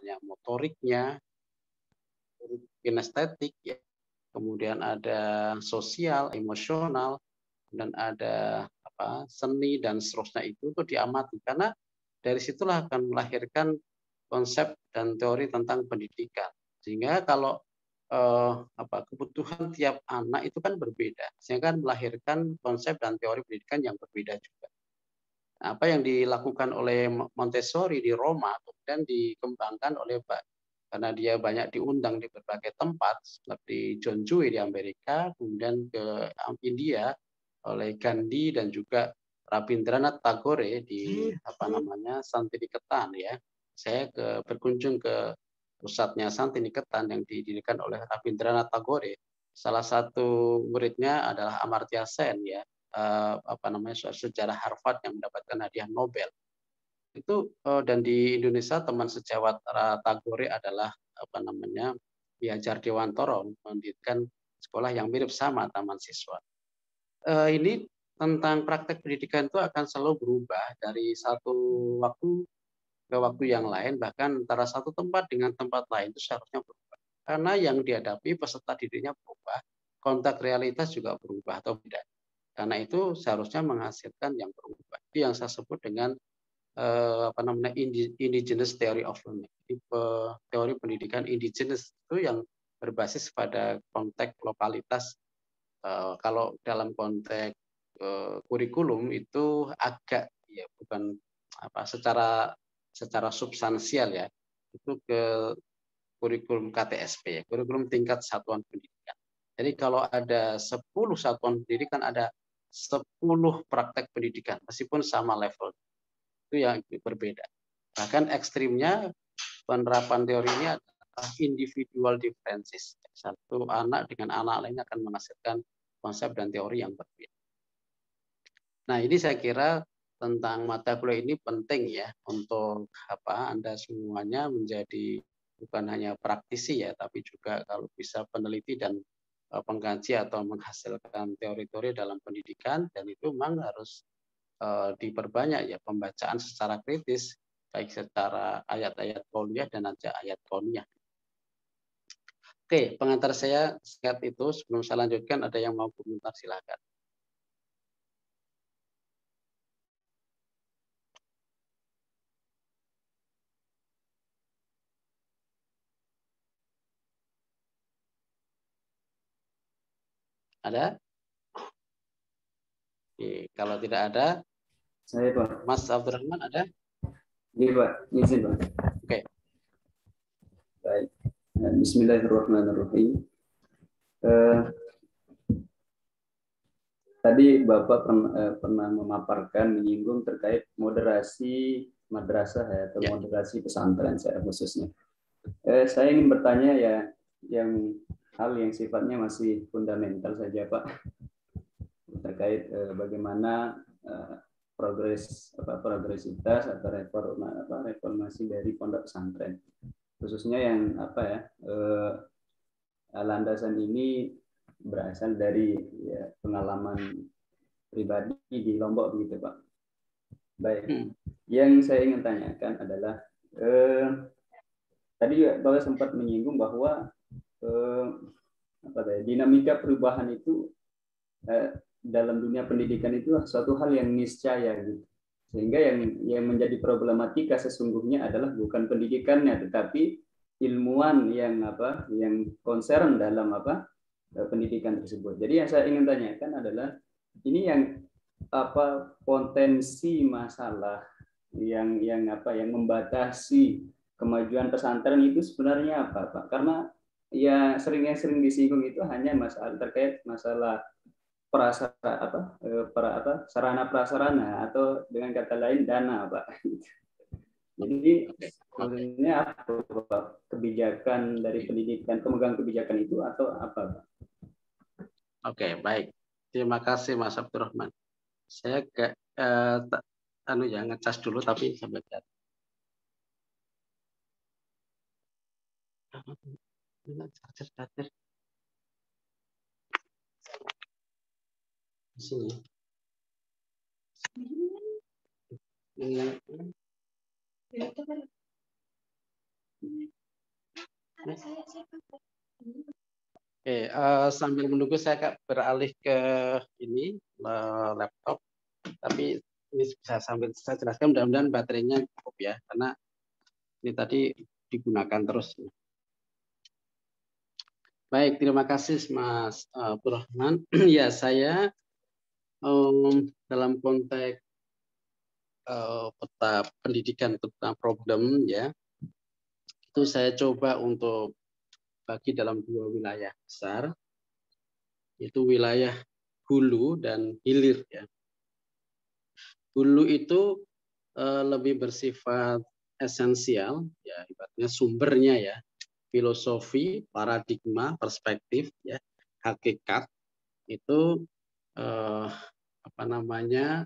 misalnya motoriknya, kinestetik, ya. Kemudian ada sosial, emosional, dan ada seni dan seterusnya itu diamati karena dari situlah akan melahirkan konsep dan teori tentang pendidikan. Sehingga kalau kebutuhan tiap anak itu kan berbeda, sehingga kan melahirkan konsep dan teori pendidikan yang berbeda juga. Nah, apa yang dilakukan oleh Montessori di Roma kemudian dikembangkan oleh karena dia banyak diundang di berbagai tempat seperti John Dewey di Amerika, kemudian ke India oleh Gandhi dan juga Rabindranath Tagore di Santiniketan, ya. Saya berkunjung ke pusatnya Santiniketan yang didirikan oleh Rabindranath Tagore. Salah satu muridnya adalah Amartya Sen, ya, sejarah Harvard yang mendapatkan hadiah Nobel. Itu dan di Indonesia teman sejawat Tagore adalah Ki Hajar Dewantoro, mendirikan sekolah yang mirip sama Taman Siswa. Ini tentang praktek pendidikan itu akan selalu berubah dari satu waktu ke waktu yang lain, bahkan antara satu tempat dengan tempat lain itu seharusnya berubah. Karena yang dihadapi peserta didiknya berubah, konteks realitas juga berubah atau tidak. Karena itu seharusnya menghasilkan yang berubah. Itu yang saya sebut dengan indigenous theory of learning. Teori pendidikan indigenous itu yang berbasis pada konteks lokalitas. Kalau dalam konteks kurikulum itu agak ya bukan secara substansial, ya, itu ke kurikulum KTSP, ya, kurikulum tingkat satuan pendidikan. Jadi kalau ada 10 satuan pendidikan ada 10 praktek pendidikan meskipun sama level. Itu yang berbeda. Bahkan ekstrimnya penerapan teori ini adalah individual differences. Satu anak dengan anak lain akan menghasilkan konsep dan teori yang berbeda. Nah, ini saya kira tentang mata kuliah ini penting, ya, untuk Anda semuanya menjadi bukan hanya praktisi, ya, tapi juga kalau bisa peneliti dan pengkaji atau menghasilkan teori-teori dalam pendidikan, dan itu memang harus diperbanyak, ya, pembacaan secara kritis, baik secara ayat-ayat kauniyah dan ayat kauniyah. Oke, pengantar saya singkat itu. Sebelum saya lanjutkan, ada yang mau komentar, silakan. Ada? Oke, kalau tidak ada, saya Pak. Mas Abdurrahman ada? Iya Pak, izin Pak. Oke. Baik. Bismillahirrahmanirrahim. Tadi Bapak pernah memaparkan, menyinggung terkait moderasi madrasah, ya, atau moderasi pesantren saya khususnya. Saya ingin bertanya, ya, hal yang sifatnya masih fundamental saja Pak, terkait bagaimana progresivitas atau reformasi dari pondok pesantren, khususnya yang landasan ini berasal dari, ya, pengalaman pribadi di Lombok begitu Pak. Baik, yang saya ingin tanyakan adalah tadi Bapak sempat menyinggung bahwa dinamika perubahan itu dalam dunia pendidikan itu suatu hal yang niscaya, gitu. Sehingga yang menjadi problematika sesungguhnya adalah bukan pendidikannya, tetapi ilmuwan yang concern dalam pendidikan tersebut. Jadi yang saya ingin tanyakan adalah ini yang potensi masalah yang membatasi kemajuan pesantren itu sebenarnya apa Pak? Karena ya sering disinggung itu hanya masalah terkait masalah sarana prasarana, atau dengan kata lain dana Pak. Jadi sebenarnya apa kebijakan dari pendidikan, pemegang kebijakan itu atau apa Pak? Oke, baik. Terima kasih Mas Abdurrahman. Saya ngecas dulu tapi sambil chat. Charger. Di sini. Oke, sambil menunggu saya beralih ke ini laptop, tapi ini bisa sambil saya jelaskan, mudah-mudahan baterainya cukup ya, karena ini tadi digunakan terus. Baik, terima kasih Mas Abdurrahman. Ya, saya dalam konteks peta pendidikan tentang problem ya, itu saya coba untuk bagi dalam dua wilayah besar, yaitu wilayah hulu dan hilir ya. Hulu itu lebih bersifat esensial ya, ibaratnya sumbernya ya, filosofi, paradigma, perspektif ya, hakikat itu apa namanya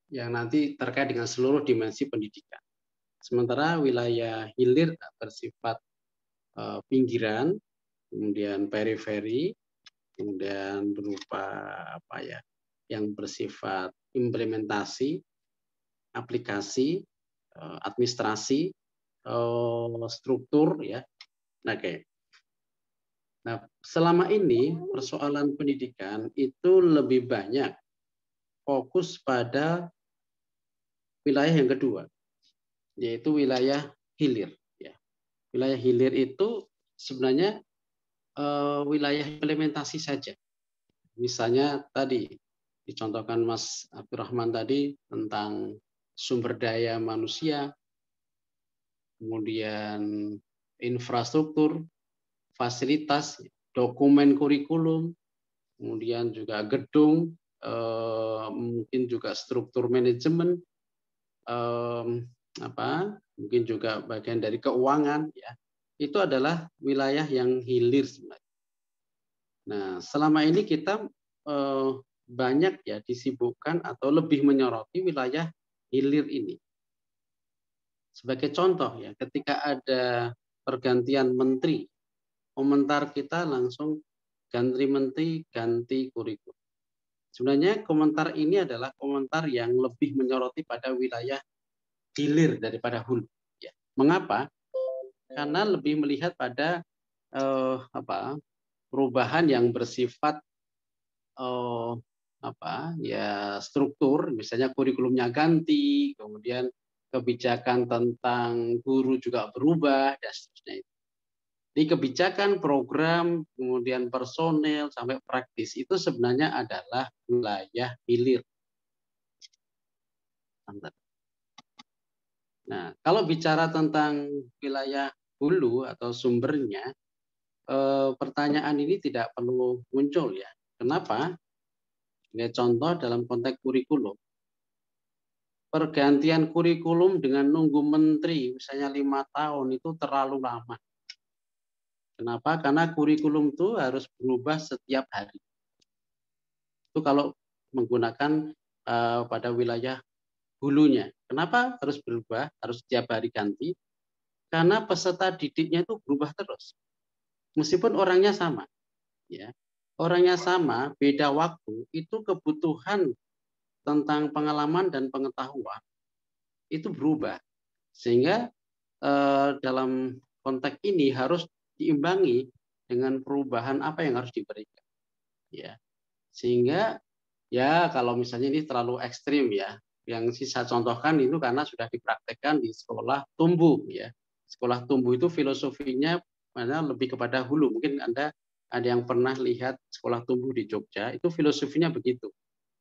yang nanti terkait dengan seluruh dimensi pendidikan. Sementara wilayah hilir bersifat pinggiran, kemudian periferi, kemudian berupa apa ya, yang bersifat implementasi, aplikasi, administrasi, struktur ya. Oke. Nah, selama ini persoalan pendidikan itu lebih banyak fokus pada wilayah yang kedua, yaitu wilayah hilir. Ya. Wilayah hilir itu sebenarnya wilayah implementasi saja. Misalnya tadi dicontohkan Mas Abdurrahman tadi tentang sumber daya manusia, kemudian infrastruktur, fasilitas, dokumen kurikulum, kemudian juga gedung, mungkin juga struktur manajemen, mungkin juga bagian dari keuangan, ya. Itu adalah wilayah yang hilir sebenarnya. Nah, selama ini kita banyak ya disibukkan atau lebih menyoroti wilayah hilir ini. Sebagai contoh ya, ketika ada pergantian menteri, komentar kita langsung ganti menteri, ganti kurikulum. Sebenarnya komentar ini adalah komentar yang lebih menyoroti pada wilayah hilir daripada hulu. Ya. Mengapa? Karena lebih melihat pada perubahan yang bersifat struktur, misalnya kurikulumnya ganti, kemudian kebijakan tentang guru juga berubah dan seterusnya. Di kebijakan, program, kemudian personel sampai praktis itu sebenarnya adalah wilayah hilir. Nah, kalau bicara tentang wilayah hulu atau sumbernya, pertanyaan ini tidak perlu muncul ya. Kenapa? Ini contoh dalam konteks kurikulum. Pergantian kurikulum dengan nunggu menteri, misalnya 5 tahun itu terlalu lama. Kenapa? Karena kurikulum itu harus berubah setiap hari. Itu kalau menggunakan pada wilayah hulunya. Kenapa harus berubah? Harus setiap hari ganti? Karena peserta didiknya itu berubah terus. Meskipun orangnya sama. Ya. Orangnya sama, beda waktu, itu kebutuhan tentang pengalaman dan pengetahuan itu berubah. Sehingga dalam konteks ini harus diimbangi dengan perubahan apa yang harus diberikan. Ya. Sehingga ya kalau misalnya ini terlalu ekstrim ya, yang saya contohkan itu karena sudah dipraktekkan di sekolah tumbuh ya. Sekolah tumbuh itu filosofinya lebih kepada hulu. Mungkin Anda ada yang pernah lihat sekolah tumbuh di Jogja, itu filosofinya begitu.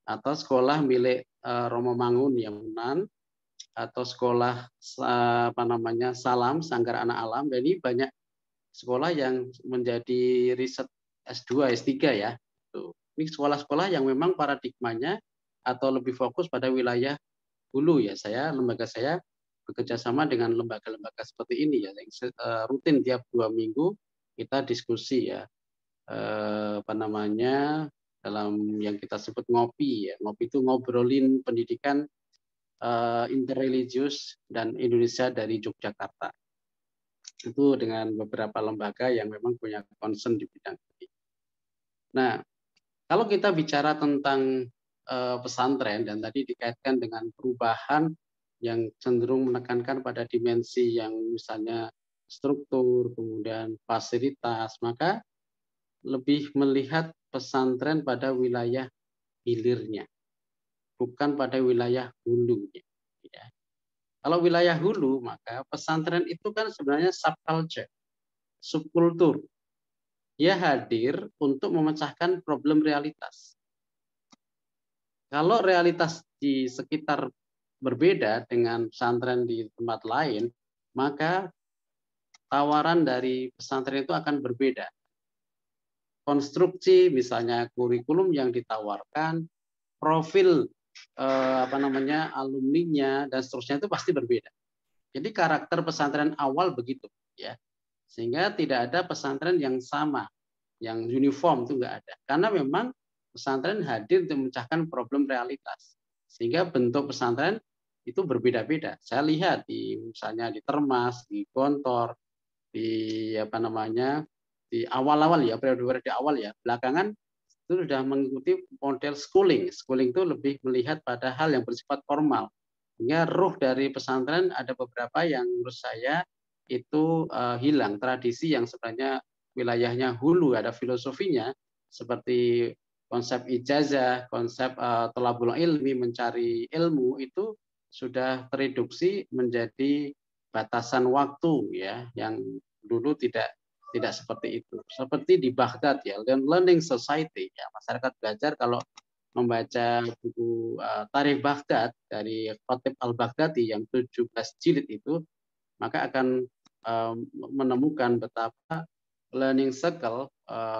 Atau sekolah milik Romo Mangun Yamunan, atau sekolah Salam Sanggar Anak Alam. Dan ini banyak sekolah yang menjadi riset S2, S3 ya. Ini sekolah-sekolah yang memang paradigmanya atau lebih fokus pada wilayah hulu ya. Lembaga saya bekerja sama dengan lembaga-lembaga seperti ini ya. Rutin tiap 2 minggu kita diskusi ya. Dalam yang kita sebut ngopi ya. Ngopi itu ngobrolin pendidikan interreligius dan Indonesia dari Yogyakarta. Itu dengan beberapa lembaga yang memang punya concern di bidang ini. Nah, kalau kita bicara tentang pesantren dan tadi dikaitkan dengan perubahan yang cenderung menekankan pada dimensi yang misalnya struktur, kemudian fasilitas, maka lebih melihat pesantren pada wilayah hilirnya, bukan pada wilayah hulunya. Ya. Kalau wilayah hulu, maka pesantren itu kan sebenarnya subculture, subkultur. Dia hadir untuk memecahkan problem realitas. Kalau realitas di sekitar berbeda dengan pesantren di tempat lain, maka tawaran dari pesantren itu akan berbeda. Konstruksi misalnya kurikulum yang ditawarkan, profil alumninya dan seterusnya itu pasti berbeda. Jadi karakter pesantren awal begitu, ya. Sehingga tidak ada pesantren yang sama, yang uniform itu enggak ada. Karena memang pesantren hadir untuk memecahkan problem realitas. Sehingga bentuk pesantren itu berbeda-beda. Saya lihat misalnya di Termas, di Gontor, di di awal-awal ya, periode awal ya. Belakangan itu sudah mengikuti model schooling. Schooling itu lebih melihat pada hal yang bersifat formal. Sehingga ruh dari pesantren ada beberapa yang menurut saya itu hilang. Tradisi yang sebenarnya wilayahnya hulu, ada filosofinya, seperti konsep ijazah, konsep thalabul ilmi, mencari ilmu, itu sudah tereduksi menjadi batasan waktu, ya, yang dulu tidak seperti itu. Seperti di Baghdad ya, learning society ya, masyarakat belajar kalau membaca buku Tarikh Baghdad dari Khatib al-Baghdadi yang 17 jilid itu, maka akan menemukan betapa learning circle,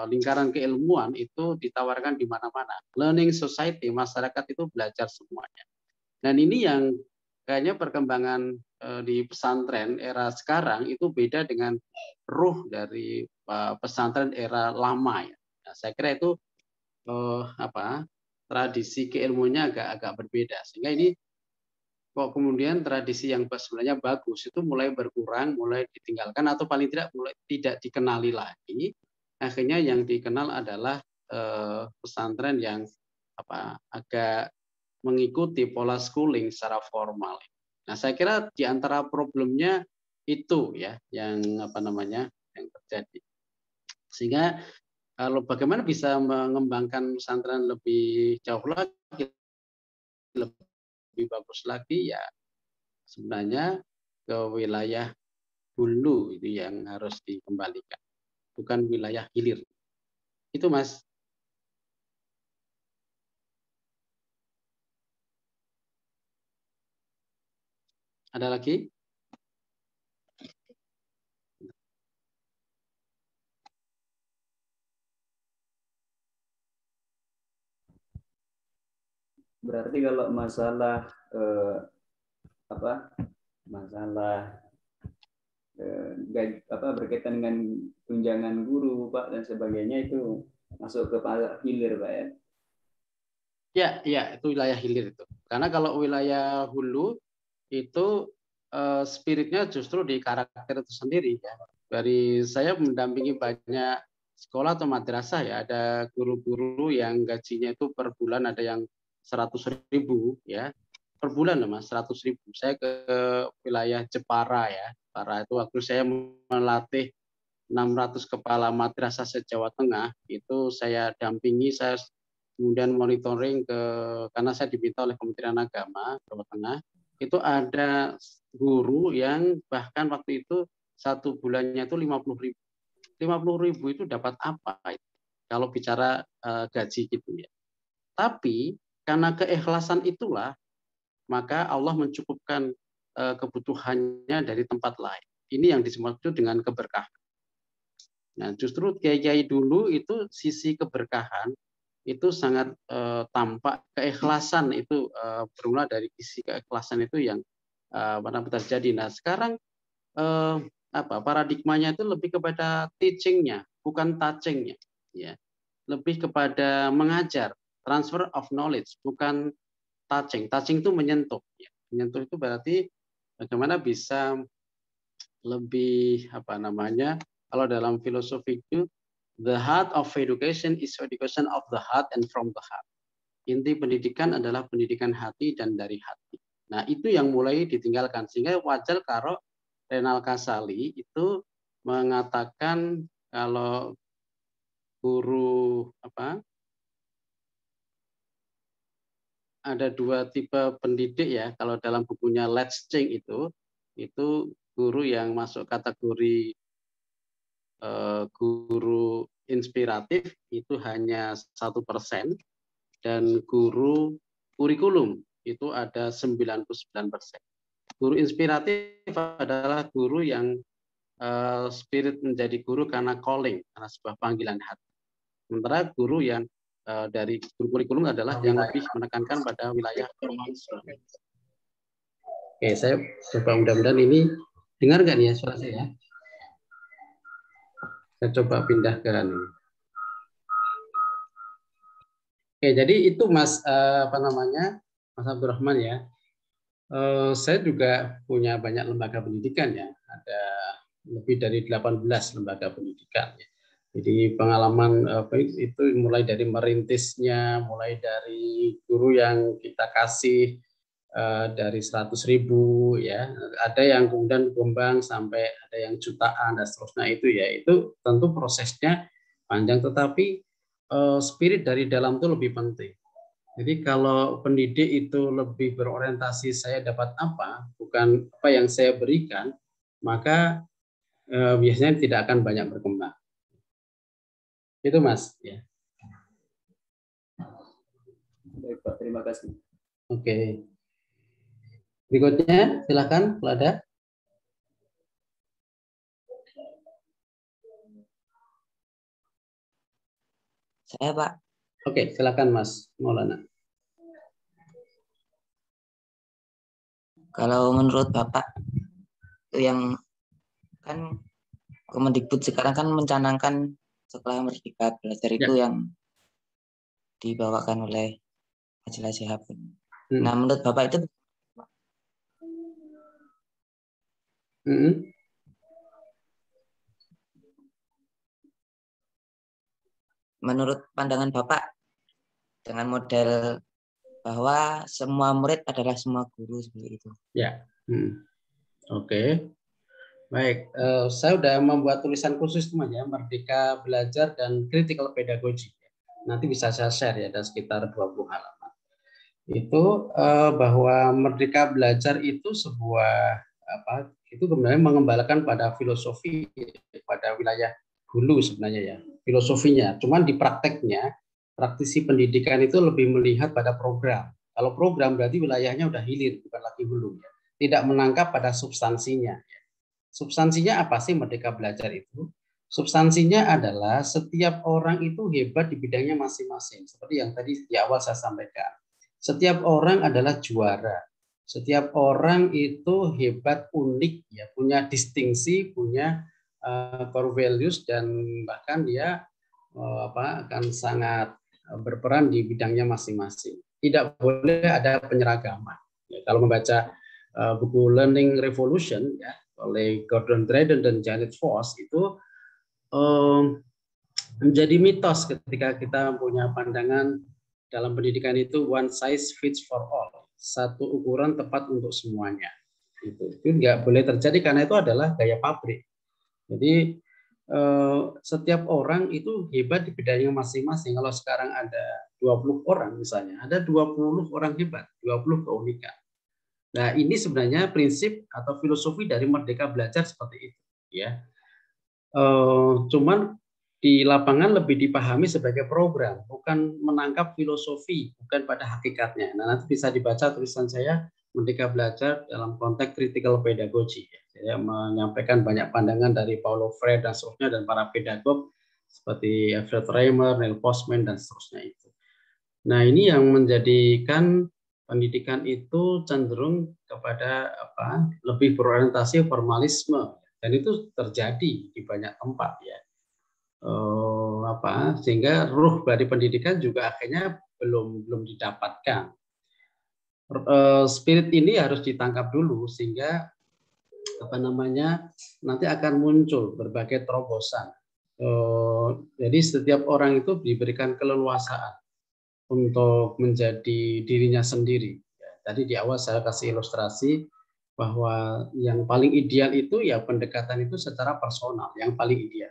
lingkaran keilmuan itu ditawarkan di mana-mana. Learning society, masyarakat itu belajar semuanya. Dan ini yang kayaknya perkembangan di pesantren era sekarang itu beda dengan ruh dari pesantren era lama ya. Nah, saya kira itu tradisi keilmuannya agak berbeda, sehingga ini kok kemudian tradisi yang sebenarnya bagus itu mulai berkurang, mulai ditinggalkan, atau paling tidak mulai tidak dikenali lagi. Akhirnya yang dikenal adalah pesantren yang agak mengikuti pola schooling secara formal. Nah, saya kira di antara problemnya itu ya yang yang terjadi. Sehingga kalau bagaimana bisa mengembangkan pesantren lebih jauh lagi, lebih bagus lagi, ya sebenarnya ke wilayah hulu itu yang harus dikembalikan, bukan wilayah hilir. Itu Mas. Ada lagi? Berarti kalau masalah masalah berkaitan dengan tunjangan guru Pak dan sebagainya itu masuk ke hilir Pak ya? Ya, itu wilayah hilir itu. Karena kalau wilayah hulu itu spiritnya justru di karakter itu sendiri ya. Dari saya mendampingi banyak sekolah atau madrasah ya, ada guru-guru yang gajinya itu per bulan ada yang 100.000 ya. Per bulan loh Mas, 100.000. Saya ke wilayah Jepara ya. Jepara itu waktu saya melatih 600 kepala madrasah se-Jawa Tengah, itu saya dampingi, saya kemudian monitoring karena saya diminta oleh Kementerian Agama Jawa Tengah, itu ada guru yang bahkan waktu itu satu bulannya itu 50.000. 50.000 itu dapat apa itu? Kalau bicara gaji gitu ya. Tapi karena keikhlasan itulah maka Allah mencukupkan kebutuhannya dari tempat lain. Ini yang disebut dengan keberkahan. Nah, justru kiai-kiai dulu itu sisi keberkahan itu sangat tampak, keikhlasan itu bermula dari isi keikhlasan itu yang terjadi. Nah, sekarang paradigmanya itu lebih kepada teachingnya, bukan touchingnya, ya. Lebih kepada mengajar, transfer of knowledge, bukan touching. Touching itu menyentuh. Ya. Menyentuh itu berarti bagaimana bisa lebih kalau dalam filosofi itu, the heart of education is education of the heart and from the heart. Inti pendidikan adalah pendidikan hati dan dari hati. Nah, itu yang mulai ditinggalkan. Sehingga wajar kalau Renal Kasali itu mengatakan kalau guru ada dua tipe pendidik ya. Kalau dalam bukunya Let's Change itu guru yang masuk kategori guru inspiratif itu hanya 1%, dan guru kurikulum itu ada 99%. Guru inspiratif adalah guru yang spirit menjadi guru karena calling, karena sebuah panggilan hati. Sementara guru yang dari guru kurikulum adalah yang lebih menekankan pada wilayah kemampuan. Oke, saya coba mudah-mudahan ini dengar nggak nih ya suara saya? Saya coba pindahkan. Oke, jadi itu Mas Mas Abdurrahman ya. Saya juga punya banyak lembaga pendidikan ya. Ada lebih dari 18 lembaga pendidikan ya. Jadi pengalaman itu mulai dari merintisnya, mulai dari guru yang kita kasih dari 100.000 ya, ada yang kemudian berkembang sampai ada yang jutaan dan seterusnya itu ya. Itu tentu prosesnya panjang, tetapi spirit dari dalam itu lebih penting. Jadi kalau pendidik itu lebih berorientasi saya dapat apa, bukan apa yang saya berikan, maka biasanya tidak akan banyak berkembang. Itu Mas. Ya. Baik Pak, terima kasih. Oke. Berikutnya silakan kalau ada. Saya Pak. Oke, silakan Mas Maulana. Kalau menurut Bapak itu yang kan Kemendikbud sekarang kan mencanangkan sekolah Merdeka Belajar itu yang dibawakan oleh Najla Shihab. Nah, menurut Bapak itu menurut pandangan Bapak dengan model bahwa semua murid adalah semua guru seperti itu. Ya. Oke. Baik, saya sudah membuat tulisan khusus teman-teman ya, Merdeka Belajar dan Critical Pedagogy. Nanti bisa saya share ya, ada sekitar 20 halaman. Itu bahwa Merdeka Belajar itu sebuah itu sebenarnya mengembalikan pada filosofi, pada wilayah hulu sebenarnya ya, filosofinya. Cuman di prakteknya, praktisi pendidikan itu lebih melihat pada program. Kalau program berarti wilayahnya udah hilir, bukan lagi hulu ya. Tidak menangkap pada substansinya. Substansinya apa sih Merdeka Belajar itu? Substansinya adalah setiap orang itu hebat di bidangnya masing-masing. Seperti yang tadi di awal saya sampaikan. Setiap orang adalah juara. Setiap orang itu hebat, unik, ya, punya distingsi, punya core values, dan bahkan dia akan sangat berperan di bidangnya masing-masing. Tidak boleh ada penyeragaman. Ya, kalau membaca buku Learning Revolution ya, oleh Gordon Dryden dan Janet Foss itu menjadi mitos ketika kita punya pandangan dalam pendidikan itu one size fits for all, satu ukuran tepat untuk semuanya. Itu nggak boleh terjadi karena itu adalah gaya pabrik. Jadi setiap orang itu hebat di bidangnya masing-masing. Kalau sekarang ada 20 orang misalnya, ada 20 orang hebat, 20 keunikan. Nah, ini sebenarnya prinsip atau filosofi dari Merdeka Belajar seperti itu, ya. Cuman di lapangan lebih dipahami sebagai program, bukan menangkap filosofi, bukan pada hakikatnya. Nah, nanti bisa dibaca tulisan saya Merdeka Belajar dalam konteks critical pedagogy. Saya menyampaikan banyak pandangan dari Paulo Freire dan seterusnya dan para pedagog seperti Alfred Reimer, Neil Postman dan seterusnya itu. Nah, ini yang menjadikan pendidikan itu cenderung kepada lebih berorientasi formalisme, dan itu terjadi di banyak tempat ya. Sehingga ruh dari pendidikan juga akhirnya belum didapatkan. Spirit ini harus ditangkap dulu sehingga nanti akan muncul berbagai terobosan. Jadi setiap orang itu diberikan keleluasaan untuk menjadi dirinya sendiri. Tadi di awal saya kasih ilustrasi bahwa yang paling ideal itu ya pendekatan itu secara personal, yang paling ideal.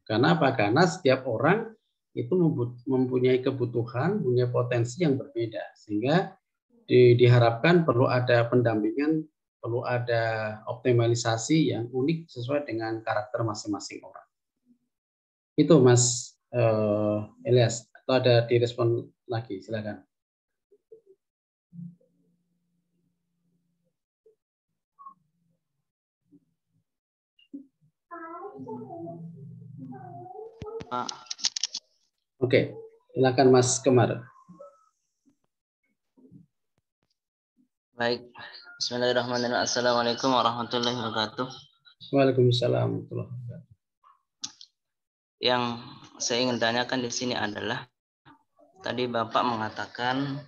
Karena apa? Karena setiap orang itu mempunyai kebutuhan, punya potensi yang berbeda, sehingga diharapkan perlu ada pendampingan, perlu ada optimalisasi yang unik sesuai dengan karakter masing-masing orang. Itu Mas Elias, atau ada direspon lagi, silakan. Oke, silakan Mas Kemar. Baik, Bismillahirrahmanirrahim. Assalamualaikum warahmatullahi wabarakatuh. Waalaikumsalam warahmatullahi wabarakatuh. Yang saya ingin tanyakan di sini adalah tadi Bapak mengatakan,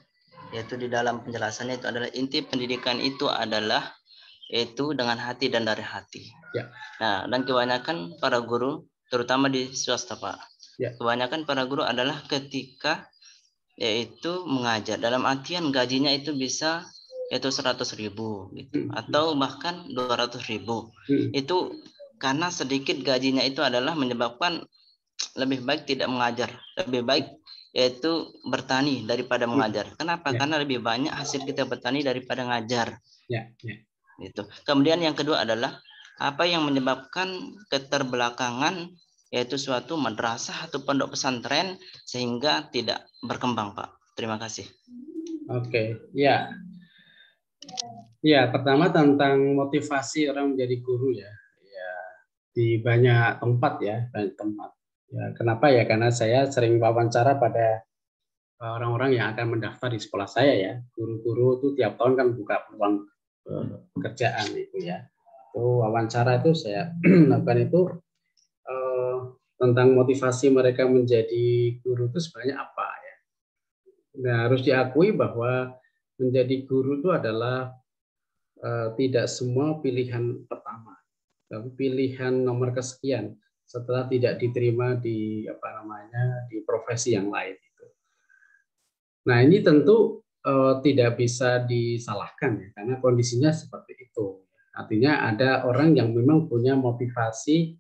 yaitu di dalam penjelasannya itu adalah inti pendidikan itu adalah yaitu dengan hati dan dari hati. Ya. Nah, dan kebanyakan para guru, terutama di swasta Pak, ya. Kebanyakan para guru adalah ketika yaitu mengajar, dalam artian gajinya itu bisa yaitu 100.000 gitu, atau bahkan 200.000. Itu karena sedikit gajinya itu adalah menyebabkan lebih baik tidak mengajar, lebih baik yaitu bertani daripada mengajar. Kenapa? Karena lebih banyak hasil kita bertani daripada ngajar. Gitu. Kemudian yang kedua adalah apa yang menyebabkan keterbelakangan yaitu suatu madrasah atau pondok pesantren sehingga tidak berkembang, Pak. Terima kasih. Oke, ya. Ya, pertama tentang motivasi orang menjadi guru ya. Ya, di banyak tempat ya, banyak tempat. Ya, kenapa ya? Karena saya sering wawancara pada orang-orang yang akan mendaftar di sekolah saya ya. Guru-guru itu tiap tahun kan buka peluang pekerjaan itu ya. Itu wawancara itu saya lakukan itu tentang motivasi mereka menjadi guru itu sebenarnya apa ya. Nah, harus diakui bahwa menjadi guru itu adalah tidak semua pilihan pertama, tapi pilihan nomor kesekian setelah tidak diterima di di profesi yang lain itu. Nah, ini tentu tidak bisa disalahkan ya, karena kondisinya seperti itu. Artinya ada orang yang memang punya motivasi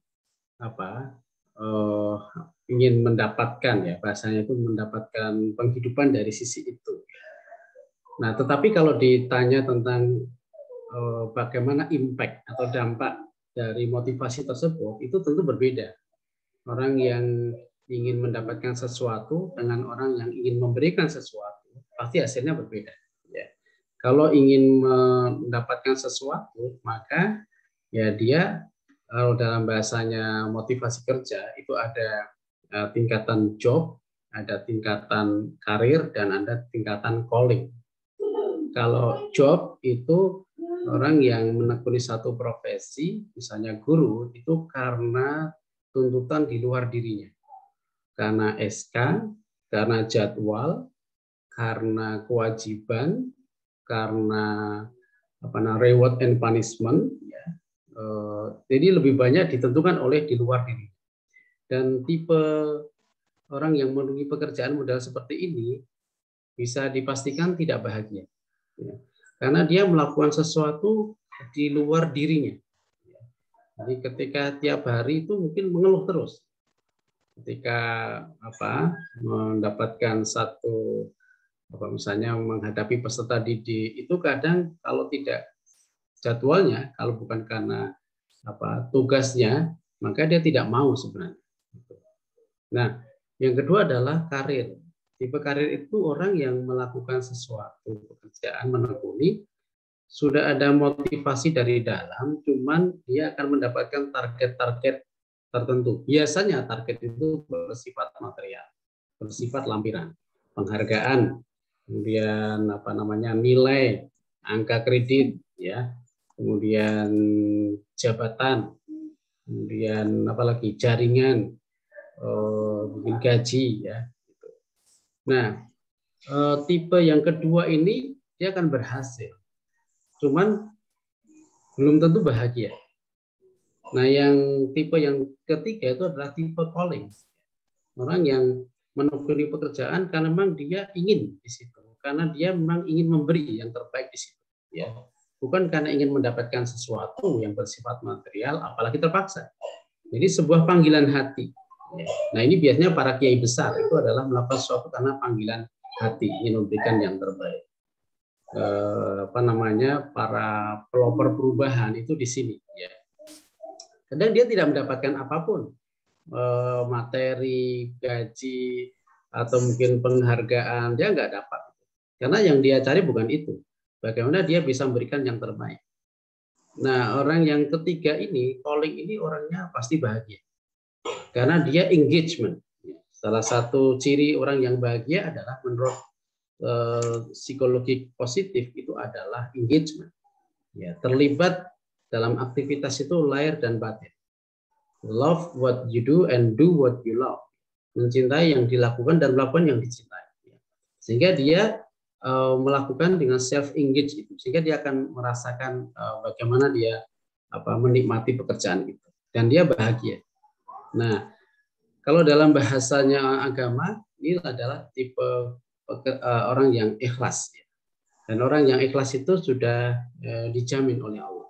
ingin mendapatkan ya, bahasanya itu mendapatkan penghidupan dari sisi itu. Nah, tetapi kalau ditanya tentang bagaimana impact atau dampak dari motivasi tersebut, itu tentu berbeda. Orang yang ingin mendapatkan sesuatu dengan orang yang ingin memberikan sesuatu, pasti hasilnya berbeda. Ya. Kalau ingin mendapatkan sesuatu, maka ya dia, kalau dalam bahasanya motivasi kerja, itu ada tingkatan job, ada tingkatan karir, dan ada tingkatan calling. Kalau job itu orang yang menekuni satu profesi, misalnya guru, itu karena tuntutan di luar dirinya. Karena SK, karena jadwal, karena kewajiban, karena reward and punishment, ya. Jadi lebih banyak ditentukan oleh di luar diri. Dan tipe orang yang memenuhi pekerjaan model seperti ini bisa dipastikan tidak bahagia. Ya. Karena dia melakukan sesuatu di luar dirinya. Jadi ketika tiap hari itu mungkin mengeluh terus. Ketika mendapatkan satu misalnya menghadapi peserta didik itu kadang kalau tidak jadwalnya, kalau bukan karena tugasnya, maka dia tidak mau sebenarnya. Nah, yang kedua adalah karir. Tipe karir itu orang yang melakukan sesuatu pekerjaan, menekuni, sudah ada motivasi dari dalam, cuman dia akan mendapatkan target-target tertentu. Biasanya target itu bersifat material, bersifat lampiran, penghargaan, kemudian nilai, angka kredit, ya, kemudian jabatan, kemudian apalagi jaringan, mungkin gaji, ya. Nah, tipe yang kedua ini dia akan berhasil, cuman belum tentu bahagia. Nah, yang tipe yang ketiga itu adalah tipe calling. Orang yang menekuni pekerjaan karena memang dia ingin di situ, karena dia memang ingin memberi yang terbaik di situ. Ya. bukan karena ingin mendapatkan sesuatu yang bersifat material, apalagi terpaksa. Jadi sebuah panggilan hati. Nah ini biasanya para kiai besar itu adalah melakukan sesuatu karena panggilan hati, ingin memberikan yang terbaik. Para pelopor perubahan itu di sini. Ya. Kadang dia tidak mendapatkan apapun, materi, gaji, atau mungkin penghargaan, dia nggak dapat. Karena yang dia cari bukan itu. Bagaimana dia bisa memberikan yang terbaik. Nah, orang yang ketiga ini, calling ini orangnya pasti bahagia. Karena dia engagement. Salah satu ciri orang yang bahagia adalah menurut psikologi positif itu adalah engagement. Ya, terlibat dalam aktivitas itu lahir dan batin. Love what you do and do what you love. Mencintai yang dilakukan dan melakukan yang dicintai. Sehingga dia melakukan dengan self engage itu, sehingga dia akan merasakan bagaimana dia menikmati pekerjaan itu dan dia bahagia. Nah, kalau dalam bahasanya agama ini adalah tipe orang yang ikhlas, dan orang yang ikhlas itu sudah dijamin oleh Allah.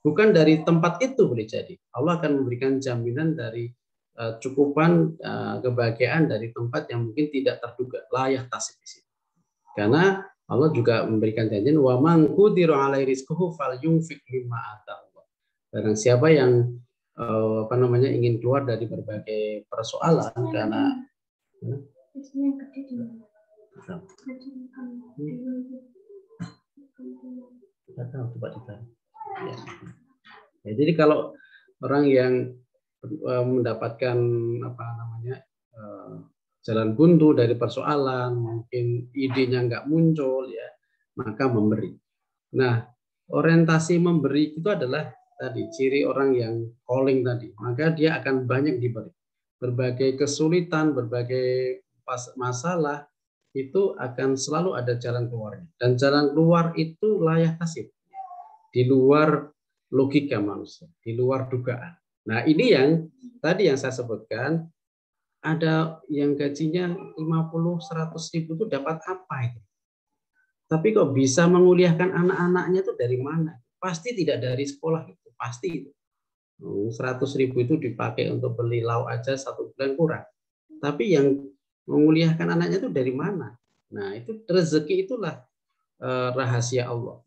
Bukan dari tempat itu boleh jadi Allah akan memberikan jaminan dari cukupan kebahagiaan dari tempat yang mungkin tidak terduga, layak tasib di situ. Karena Allah juga memberikan janji, wa man qudira alaihi rizquhu falyunfiq mimma ataahu. Barang siapa yang ingin keluar dari berbagai persoalan karena ya, jadi kalau orang yang mendapatkan jalan buntu dari persoalan, mungkin idenya nggak muncul, ya, maka memberi. Nah, orientasi memberi itu adalah tadi ciri orang yang calling tadi. Maka dia akan banyak diberi. Berbagai kesulitan, berbagai masalah itu akan selalu ada jalan keluarnya. Dan jalan keluar itu layak tasib. Di luar logika manusia, di luar dugaan. Nah, ini yang tadi yang saya sebutkan. Ada yang gajinya 50-100 ribu itu dapat apa itu? Tapi kok bisa menguliahkan anak-anaknya itu dari mana? Pasti tidak dari sekolah itu, pasti itu. 100 ribu itu dipakai untuk beli lauk aja 1 bulan kurang. Tapi yang menguliahkan anaknya itu dari mana? Nah, itu rezeki itulah rahasia Allah.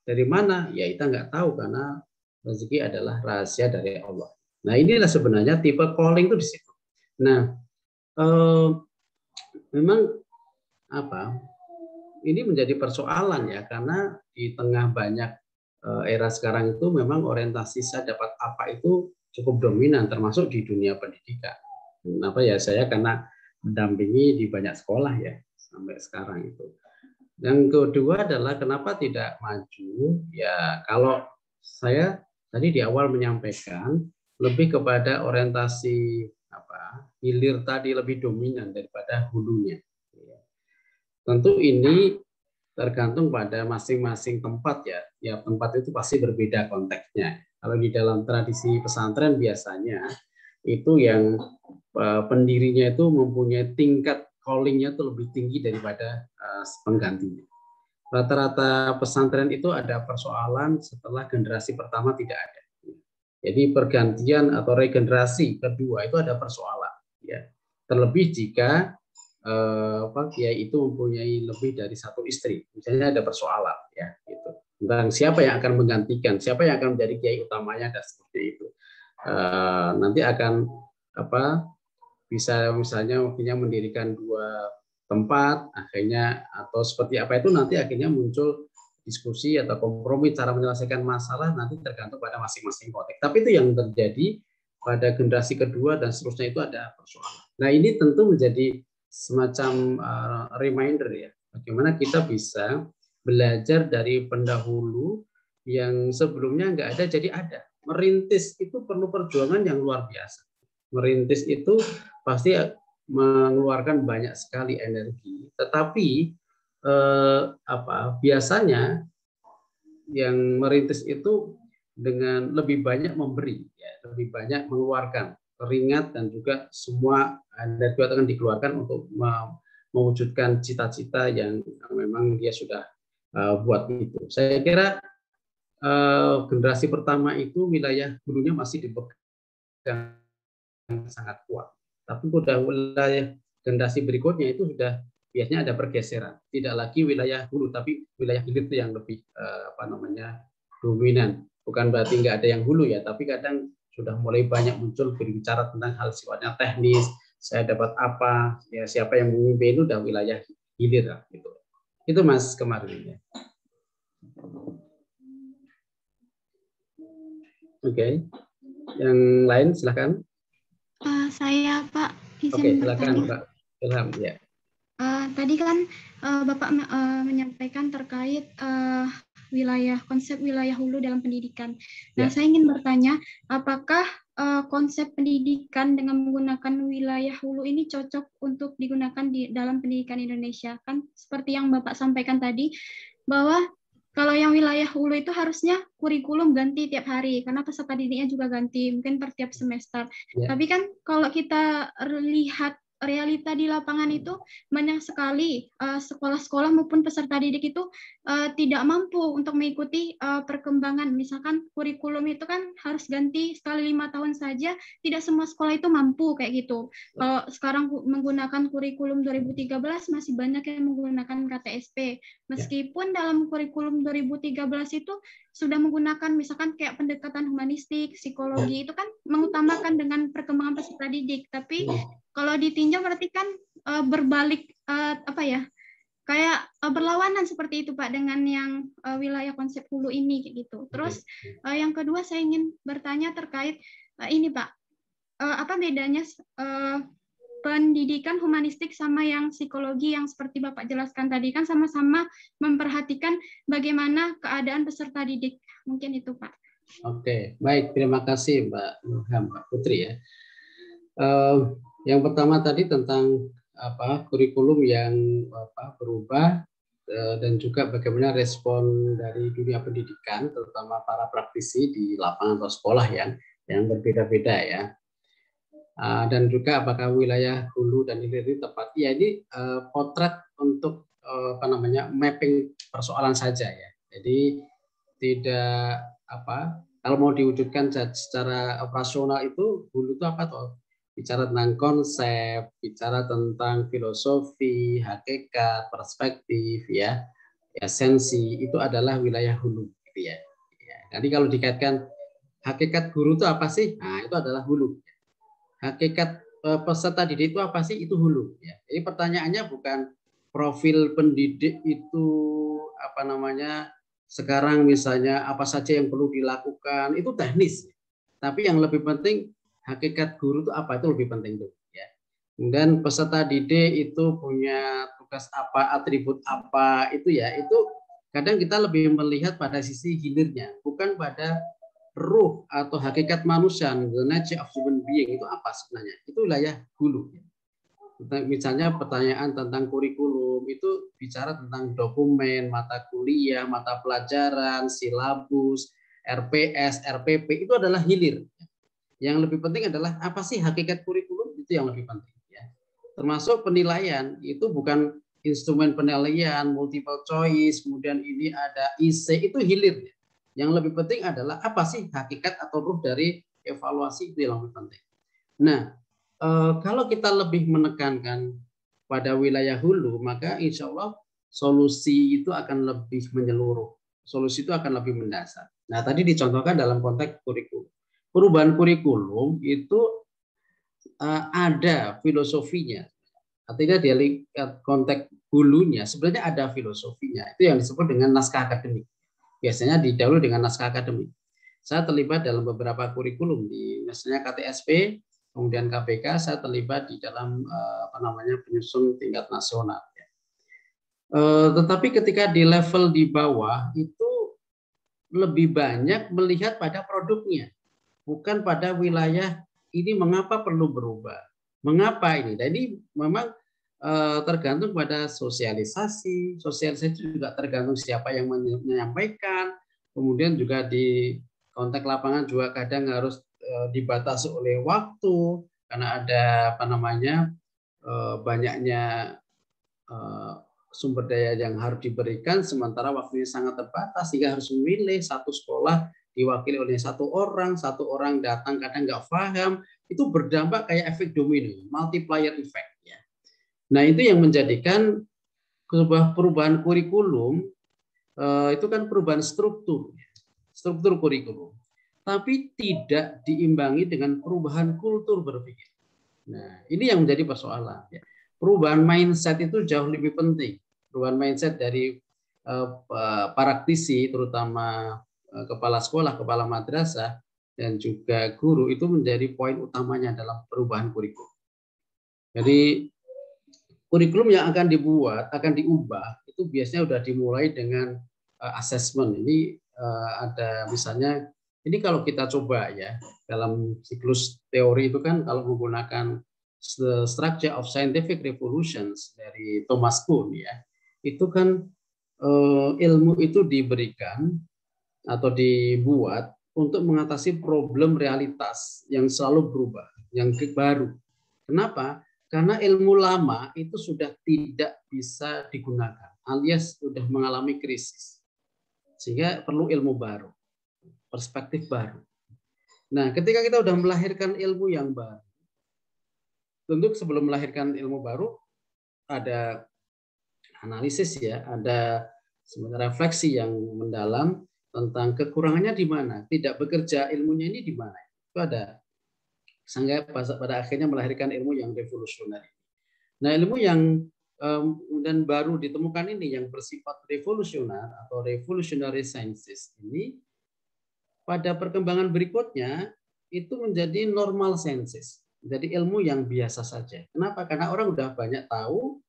Dari mana? Ya kita nggak tahu karena rezeki adalah rahasia dari Allah. Nah, inilah sebenarnya tipe calling itu di situ. Nah, memang ini menjadi persoalan ya, karena di tengah banyak era sekarang itu memang orientasi saya dapat apa itu cukup dominan, termasuk di dunia pendidikan. Kenapa ya, saya karena mendampingi di banyak sekolah ya sampai sekarang itu. Yang kedua adalah kenapa tidak maju? Ya kalau saya tadi di awal menyampaikan lebih kepada orientasi hilir tadi lebih dominan daripada hulunya. Tentu ini tergantung pada masing-masing tempat ya. Ya tempat itu pasti berbeda konteksnya. Kalau di dalam tradisi pesantren biasanya itu yang pendirinya itu mempunyai tingkat callingnya itu lebih tinggi daripada penggantinya. Rata-rata pesantren itu ada persoalan setelah generasi pertama tidak ada. Jadi pergantian atau regenerasi kedua itu ada persoalan. Ya. Terlebih jika kiai itu mempunyai lebih dari satu istri, misalnya ada persoalan, ya, gitu. Tentang siapa yang akan menggantikan, siapa yang akan menjadi kiai utamanya dan seperti itu. Nanti akan bisa misalnya mendirikan 2 tempat, akhirnya atau seperti apa itu nanti akhirnya muncul diskusi atau kompromi cara menyelesaikan masalah nanti tergantung pada masing-masing konteks. Tapi itu yang terjadi pada generasi kedua dan seterusnya itu ada persoalan. Nah ini tentu menjadi semacam reminder ya, bagaimana kita bisa belajar dari pendahulu yang sebelumnya nggak ada jadi ada. Merintis itu perlu perjuangan yang luar biasa. Merintis itu pasti mengeluarkan banyak sekali energi, tetapi biasanya yang merintis itu dengan lebih banyak memberi, ya, lebih banyak mengeluarkan keringat dan juga semua energi akan dikeluarkan untuk mewujudkan cita-cita yang memang dia sudah buat itu. Saya kira generasi pertama itu wilayah hulunya masih dipegang sangat kuat. Tapi udah wilayah generasi berikutnya itu sudah biasanya ada pergeseran. Tidak lagi wilayah hulu, tapi wilayah hilir itu yang lebih dominan. Bukan berarti nggak ada yang hulu ya, tapi kadang sudah mulai banyak muncul berbicara tentang hal sifatnya teknis. Saya dapat apa? Ya siapa yang memimpin itu udah wilayah hilir lah, gitu. Itu Mas kemarin ya. Oke. Yang lain silakan. Saya Pak Oke, izin silakan bertanya. Pak Ilham ya. Tadi kan Bapak menyampaikan terkait konsep wilayah hulu dalam pendidikan. Nah, saya ingin bertanya, apakah konsep pendidikan dengan menggunakan wilayah hulu ini cocok untuk digunakan di dalam pendidikan Indonesia? Kan seperti yang Bapak sampaikan tadi, bahwa kalau yang wilayah hulu itu harusnya kurikulum ganti tiap hari, karena peserta didiknya juga ganti, mungkin per tiap semester. Tapi kan kalau kita lihat realita di lapangan itu banyak sekali sekolah-sekolah maupun peserta didik itu tidak mampu untuk mengikuti perkembangan. Misalkan kurikulum itu kan harus ganti sekali 5 tahun saja, tidak semua sekolah itu mampu kayak gitu. Kalau sekarang menggunakan kurikulum 2013 masih banyak yang menggunakan KTSP. Meskipun dalam kurikulum 2013 itu sudah menggunakan misalkan kayak pendekatan humanistik, psikologi, itu kan mengutamakan dengan perkembangan peserta didik, tapi kalau ditinjau berarti kan berbalik kayak berlawanan seperti itu Pak dengan yang wilayah konsep hulu ini kayak gitu. Terus yang kedua saya ingin bertanya terkait ini Pak, apa bedanya pendidikan humanistik sama yang psikologi yang seperti Bapak jelaskan tadi, kan sama-sama memperhatikan bagaimana keadaan peserta didik. Mungkin itu Pak. Oke, baik, terima kasih Mbak Nurham, Mbak Putri ya. Yang pertama tadi tentang kurikulum yang berubah dan juga bagaimana respon dari dunia pendidikan, terutama para praktisi di lapangan atau sekolah yang berbeda-beda ya. Dan juga apakah wilayah hulu dan hilir ini tepat? Ya, ini potret untuk mapping persoalan saja ya. Jadi tidak kalau mau diwujudkan secara operasional itu hulu itu apa toh? Bicara tentang konsep, bicara tentang filosofi, hakikat, perspektif ya, esensi, itu adalah wilayah hulu gitu ya. Nanti kalau dikaitkan hakikat guru itu apa sih? Nah, itu adalah hulu. Hakikat peserta didik itu apa sih? Itu hulu ya. Jadi pertanyaannya bukan profil pendidik itu sekarang misalnya apa saja yang perlu dilakukan, itu teknis. Tapi yang lebih penting hakikat guru itu apa, itu lebih penting tuh ya. Kemudian peserta didik itu punya tugas apa, atribut apa, itu ya, itu kadang kita lebih melihat pada sisi hilirnya, bukan pada ruh atau hakikat manusia, the nature of human being itu apa sebenarnya, itu wilayah hulu. Misalnya pertanyaan tentang kurikulum itu bicara tentang dokumen, mata kuliah, mata pelajaran, silabus, RPS, RPP, itu adalah hilir. Yang lebih penting adalah apa sih hakikat kurikulum, itu yang lebih penting ya. Termasuk penilaian, itu bukan instrumen penilaian multiple choice, kemudian ini ada IC, itu hilir ya. Yang lebih penting adalah apa sih hakikat atau ruh dari evaluasi, itu yang lebih penting. Nah, kalau kita lebih menekankan pada wilayah hulu, maka insya Allah solusi itu akan lebih menyeluruh, solusi itu akan lebih mendasar. Nah, tadi dicontohkan dalam konteks kurikulum. Perubahan kurikulum itu ada filosofinya. Artinya di konteks hulunya sebenarnya ada filosofinya. Itu yang disebut dengan naskah akademik. Biasanya didahului dengan naskah akademik. Saya terlibat dalam beberapa kurikulum di misalnya KTSP, kemudian KPK, saya terlibat di dalam penyusun tingkat nasional. Tetapi ketika di level di bawah itu lebih banyak melihat pada produknya, bukan pada wilayah ini mengapa perlu berubah, mengapa ini. Jadi memang tergantung pada sosialisasi juga tergantung siapa yang menyampaikan, kemudian juga di konteks lapangan juga kadang harus dibatasi oleh waktu karena ada banyaknya sumber daya yang harus diberikan, sementara waktunya sangat terbatas sehingga harus memilih satu sekolah diwakili oleh satu orang datang kadang nggak paham, itu berdampak kayak efek domino, multiplier effect ya. Nah itu yang menjadikan sebuah perubahan kurikulum itu kan perubahan struktur kurikulum, tapi tidak diimbangi dengan perubahan kultur berpikir. Nah ini yang menjadi persoalan. Ya. Perubahan mindset itu jauh lebih penting. Perubahan mindset dari praktisi, terutama kepala sekolah, kepala madrasah, dan juga guru itu menjadi poin utamanya dalam perubahan kurikulum. Jadi kurikulum yang akan diubah itu biasanya sudah dimulai dengan assessment. Ini ada misalnya, ini kalau kita coba ya dalam siklus teori itu kan kalau menggunakan The Structure of Scientific Revolutions dari Thomas Kuhn ya, itu kan ilmu itu diberikan atau dibuat untuk mengatasi problem realitas yang selalu berubah, yang baru. Kenapa? Karena ilmu lama itu sudah tidak bisa digunakan, alias sudah mengalami krisis. Sehingga perlu ilmu baru, perspektif baru. Nah, ketika kita sudah melahirkan ilmu yang baru, tentu sebelum melahirkan ilmu baru, ada analisis ya, ada sebenarnya refleksi yang mendalam tentang kekurangannya di mana, tidak bekerja ilmunya ini di mana. Itu ada. Sehingga pada akhirnya melahirkan ilmu yang revolusioner. Nah, ilmu yang dan baru ditemukan ini yang bersifat revolusioner atau revolutionary sciences ini pada perkembangan berikutnya itu menjadi normal sciences. Jadi ilmu yang biasa saja. Kenapa? Karena orang udah banyak tahu,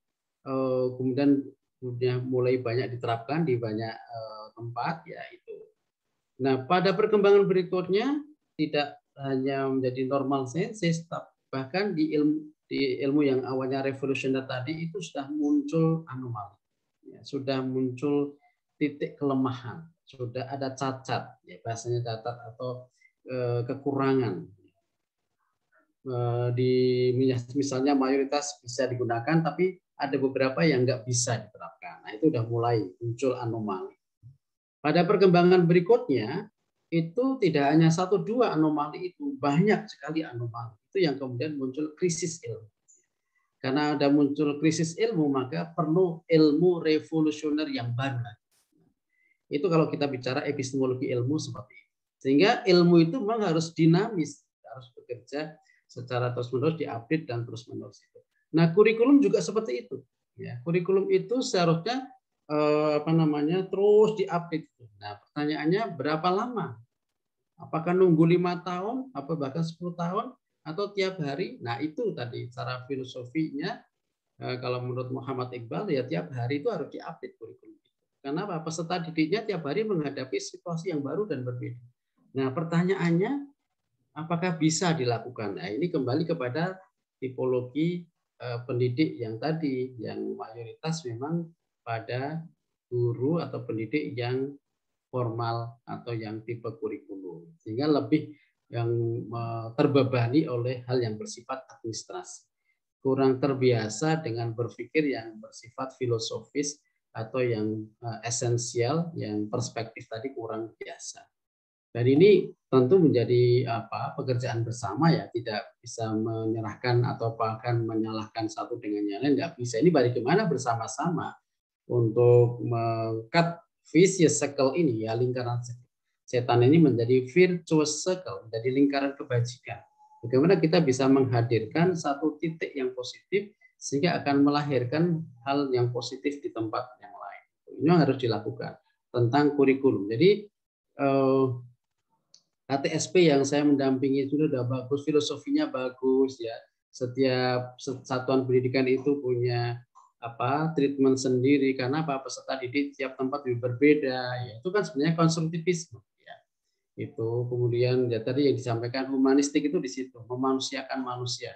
kemudian mulai banyak diterapkan di banyak tempat ya itu. Nah, pada perkembangan berikutnya tidak hanya menjadi normal sciences, bahkan di ilmu yang awalnya revolusioner tadi itu sudah muncul anomali, ya, sudah muncul titik kelemahan, sudah ada cacat, ya, bahasanya cacat atau kekurangan. Misalnya mayoritas bisa digunakan, tapi ada beberapa yang nggak bisa diterapkan. Nah, itu sudah mulai muncul anomali. Pada perkembangan berikutnya, itu tidak hanya 1-2 anomali itu, banyak sekali anomali. Itu yang kemudian muncul krisis ilmu. Karena ada muncul krisis ilmu, maka perlu ilmu revolusioner yang baru. Itu kalau kita bicara epistemologi ilmu seperti itu. Sehingga ilmu itu memang harus dinamis, harus bekerja secara terus-menerus, diupdate dan terus-menerus itu. Nah, kurikulum juga seperti itu. Ya, kurikulum itu seharusnya terus diupdate. Nah, pertanyaannya berapa lama? Apakah nunggu 5 tahun, apa bahkan 10 tahun, atau tiap hari? Nah, itu tadi cara filosofinya. Kalau menurut Muhammad Iqbal ya tiap hari itu harus diupdate kurikulum. Karena peserta didiknya tiap hari menghadapi situasi yang baru dan berbeda. Nah, pertanyaannya apakah bisa dilakukan? Nah, ini kembali kepada tipologi pendidik yang tadi, yang mayoritas memang pada guru atau pendidik yang formal atau yang tipe kurikulum, sehingga lebih yang terbebani oleh hal yang bersifat administrasi, kurang terbiasa dengan berpikir yang bersifat filosofis atau yang esensial, yang perspektif tadi kurang biasa. Dan ini tentu menjadi pekerjaan bersama ya, tidak bisa menyerahkan atau bahkan menyalahkan satu dengan yang lain, nggak bisa. Ini bagaimana bersama-sama untuk meng-cut vicious circle ini ya, lingkaran setan ini menjadi virtuous circle, menjadi lingkaran kebajikan. Bagaimana kita bisa menghadirkan satu titik yang positif sehingga akan melahirkan hal yang positif di tempat yang lain. Ini yang harus dilakukan tentang kurikulum. Jadi KTSP yang saya mendampingi itu sudah bagus, filosofinya bagus ya. Setiap satuan pendidikan itu punya treatment sendiri, karena peserta didik tiap tempat berbeda ya. Itu kan sebenarnya konstruktivisme ya. Itu kemudian ya tadi yang disampaikan humanistik itu di situ, memanusiakan manusia.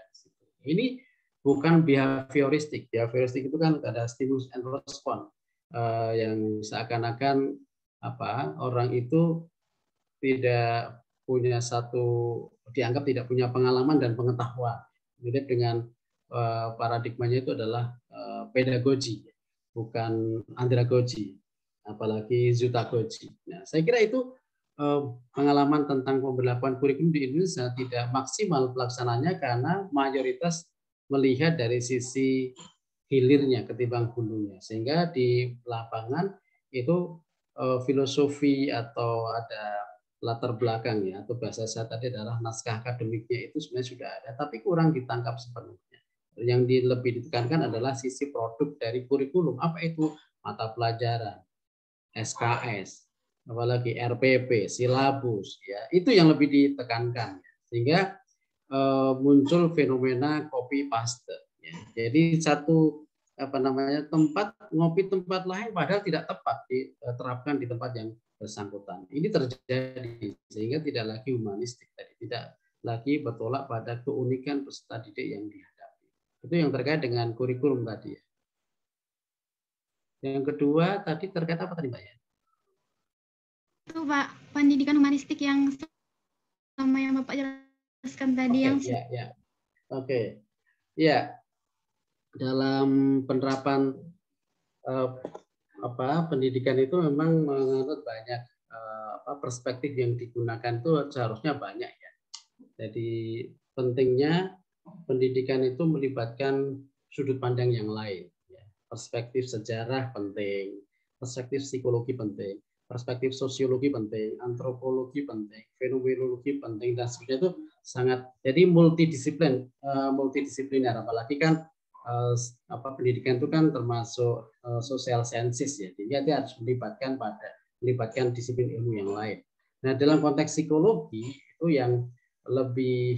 Ini bukan behavioristik. Behavioristik itu kan ada stimulus and response yang seakan-akan orang itu tidak punya dianggap tidak punya pengalaman dan pengetahuan. Mirip dengan paradigmanya itu adalah pedagogi. bukan andragogy, apalagi zutagogy. Nah, saya kira itu pengalaman tentang pemberlakuan kurikulum di Indonesia tidak maksimal pelaksananya karena mayoritas melihat dari sisi hilirnya ketimbang hulunya, sehingga di lapangan itu filosofi atau ada latar belakang ya, atau bahasa saya tadi adalah naskah akademiknya itu sebenarnya sudah ada, tapi kurang ditangkap sepenuhnya. Yang lebih ditekankan adalah sisi produk dari kurikulum. Apa itu? Mata pelajaran, SKS, apalagi RPP, silabus, ya itu yang lebih ditekankan, sehingga muncul fenomena copy paste. Ya. Jadi satu tempat ngopi tempat lain padahal tidak tepat diterapkan di tempat yang bersangkutan. Ini terjadi sehingga tidak lagi humanistik tadi, tidak lagi bertolak pada keunikan peserta didik yang dihadapi. Itu yang terkait dengan kurikulum tadi. Yang kedua tadi terkait apa tadi Mbak ya? Itu Pak, pendidikan humanistik yang sama yang Bapak jelaskan tadi. Oke. Ya. Dalam penerapan pendidikan itu memang menurut banyak perspektif yang digunakan itu seharusnya banyak ya. Jadi pentingnya pendidikan itu melibatkan sudut pandang yang lain. Ya. Perspektif sejarah penting, perspektif psikologi penting, perspektif sosiologi penting, antropologi penting, fenomenologi penting, dan sebagainya itu sangat jadi multidisipliner, apalagi kan pendidikan itu kan termasuk social sciences ya, jadi dia harus melibatkan disiplin ilmu yang lain. Nah, dalam konteks psikologi itu yang lebih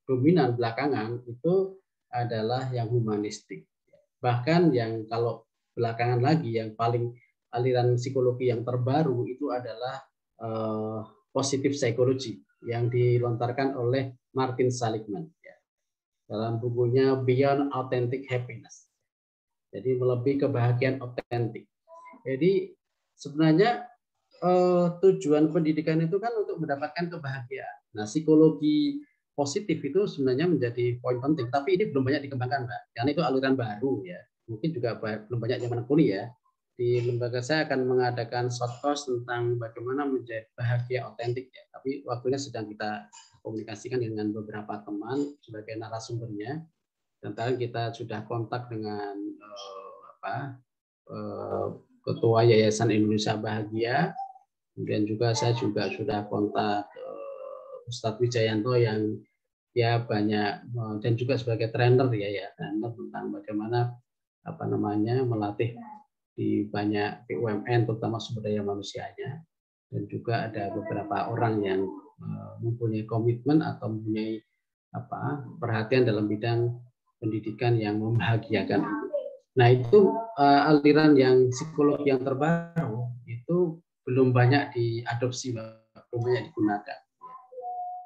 dominan belakangan itu adalah yang humanistik. Bahkan yang kalau belakangan lagi yang paling aliran psikologi yang terbaru itu adalah positive psychology yang dilontarkan oleh Martin Seligman ya, dalam bukunya Beyond Authentic Happiness. Jadi melebihi kebahagiaan otentik. Jadi sebenarnya tujuan pendidikan itu kan untuk mendapatkan kebahagiaan. Nah, psikologi positif itu sebenarnya menjadi poin penting, tapi ini belum banyak dikembangkan, Mbak. Karena itu aliran baru ya. Mungkin juga belum banyak zaman kuliah. Di lembaga saya akan mengadakan short course tentang bagaimana menjadi bahagia otentik ya. Tapi waktunya sedang kita komunikasikan dengan beberapa teman sebagai narasumbernya. Dan kita sudah kontak dengan Ketua Yayasan Indonesia Bahagia. Kemudian juga saya juga sudah kontak Ustadz Wijayanto yang ya banyak dan juga sebagai trainer trainer tentang bagaimana melatih di banyak BUMN terutama sumber daya manusianya, dan juga ada beberapa orang yang mempunyai komitmen atau mempunyai perhatian dalam bidang pendidikan yang membahagiakan itu. Nah, itu aliran yang psikologi yang terbaru itu belum banyak diadopsi, belum banyak digunakan.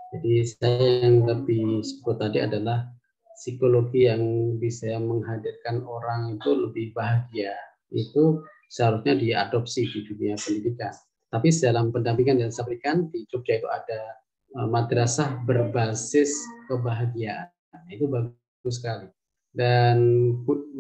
Jadi saya yang lebih sebut tadi adalah psikologi yang bisa menghadirkan orang itu lebih bahagia. Itu seharusnya diadopsi di dunia pendidikan. Tapi dalam pendampingan yang saya berikan di Jogja itu ada madrasah berbasis kebahagiaan. Itu bagus sekali. Dan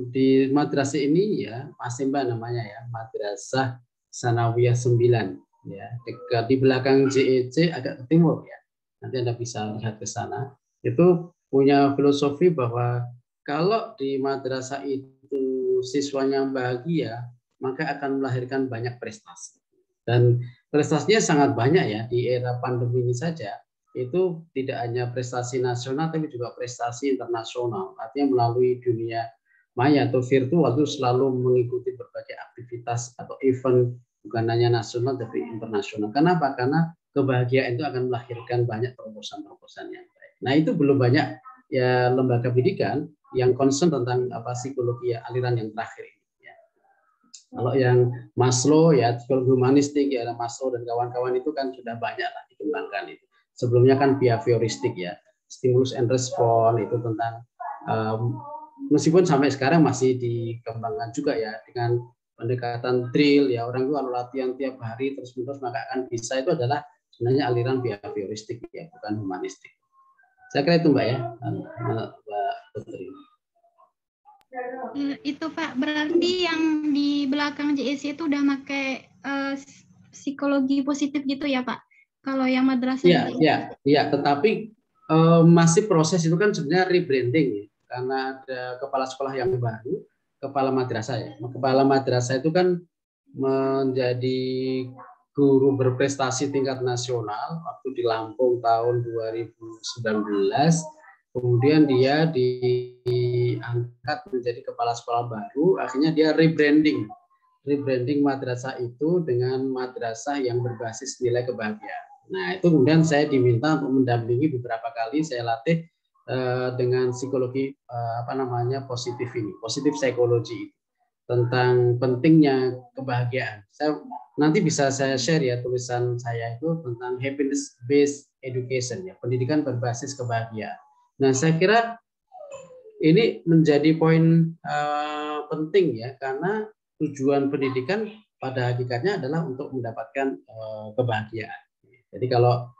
di madrasah ini ya, Masimba namanya ya, Madrasah Sanawiyah 9 ya, dekat di belakang JEC agak ke timur ya. Nanti Anda bisa lihat ke sana. Itu punya filosofi bahwa kalau di madrasah itu siswanya bahagia, maka akan melahirkan banyak prestasi. Dan prestasinya sangat banyak ya di era pandemi ini saja. Itu tidak hanya prestasi nasional tapi juga prestasi internasional. Artinya melalui dunia maya atau virtual itu selalu mengikuti berbagai aktivitas atau event bukan hanya nasional tapi internasional. Kenapa? Karena kebahagiaan itu akan melahirkan banyak terobosan-terobosan yang baik. Nah, itu belum banyak ya lembaga pendidikan yang concern tentang psikologi ya, aliran yang terakhir ini. Ya. Kalau yang Maslow ya, psikologi humanistik ya, Maslow dan kawan-kawan itu kan sudah banyak lah dikembangkan itu. Sebelumnya kan behavioristik ya, stimulus and response itu tentang meskipun sampai sekarang masih dikembangkan juga ya dengan pendekatan drill ya, orang itu kalau latihan tiap hari terus-menerus maka akan bisa, itu adalah sebenarnya aliran behavioristik ya, bukan humanistik. Saya kira itu Mbak ya, Mbak Putri. Itu Pak, berarti yang di belakang JSC itu udah pakai psikologi positif gitu ya Pak? Kalau yang madrasah Iya, itu. iya, tetapi masih proses itu kan sebenarnya rebranding ya, karena ada kepala sekolah yang baru, kepala madrasah ya. Kepala madrasah itu kan menjadi guru berprestasi tingkat nasional waktu di Lampung tahun 2019. Kemudian dia diangkat menjadi kepala sekolah baru, akhirnya dia rebranding madrasah itu dengan madrasah yang berbasis nilai kebahagiaan. Nah, itu kemudian saya diminta untuk mendampingi beberapa kali, saya latih dengan psikologi positif ini, positif psikologi tentang pentingnya kebahagiaan. Nanti bisa saya share ya tulisan saya itu tentang happiness based education ya, pendidikan berbasis kebahagiaan. Nah, saya kira ini menjadi poin penting ya, karena tujuan pendidikan pada hakikatnya adalah untuk mendapatkan kebahagiaan. Jadi kalau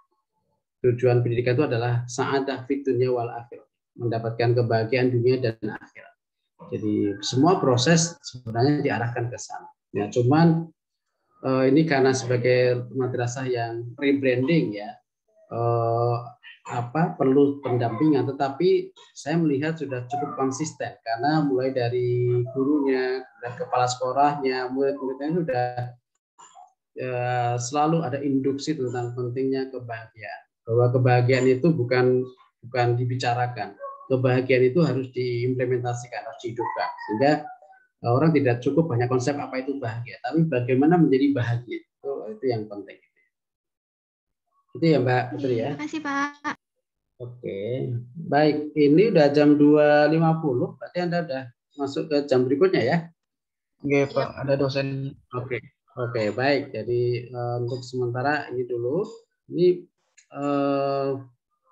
tujuan pendidikan itu adalah sa'adah fid dunya wal akhirah, mendapatkan kebahagiaan dunia dan akhirat. Jadi semua proses sebenarnya diarahkan ke sana. Ya, cuman ini karena sebagai madrasah yang rebranding ya, perlu pendampingan, tetapi saya melihat sudah cukup konsisten karena mulai dari gurunya dan kepala sekolahnya, murid-muridnya sudah selalu ada induksi tentang pentingnya kebahagiaan, bahwa kebahagiaan itu bukan dibicarakan, kebahagiaan itu harus diimplementasikan, harus dihidupkan, sehingga orang tidak cukup banyak konsep apa itu bahagia, tapi bagaimana menjadi bahagia, itu yang penting. Itu ya Mbak Putri ya. Terima kasih Pak. Oke, baik. Ini udah jam 2.50, berarti Anda udah masuk ke jam berikutnya ya? Oke Pak, ada dosen. Oke, baik. Jadi untuk sementara ini dulu. Ini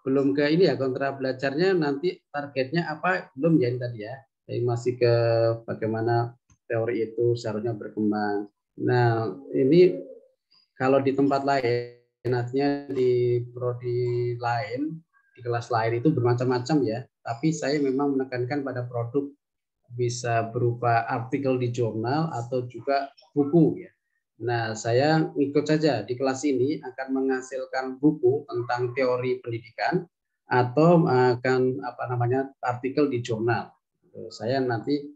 belum ke ini ya, kontra belajarnya nanti targetnya apa belum ya tadi ya. Jadi masih ke bagaimana teori itu seharusnya berkembang. Nah, ini kalau di tempat lain, artinya di prodi lain, di kelas lain itu bermacam-macam ya. Tapi saya memang menekankan pada produk, bisa berupa artikel di jurnal atau juga buku ya. Nah, saya ikut saja di kelas ini akan menghasilkan buku tentang teori pendidikan atau akan artikel di jurnal. Saya nanti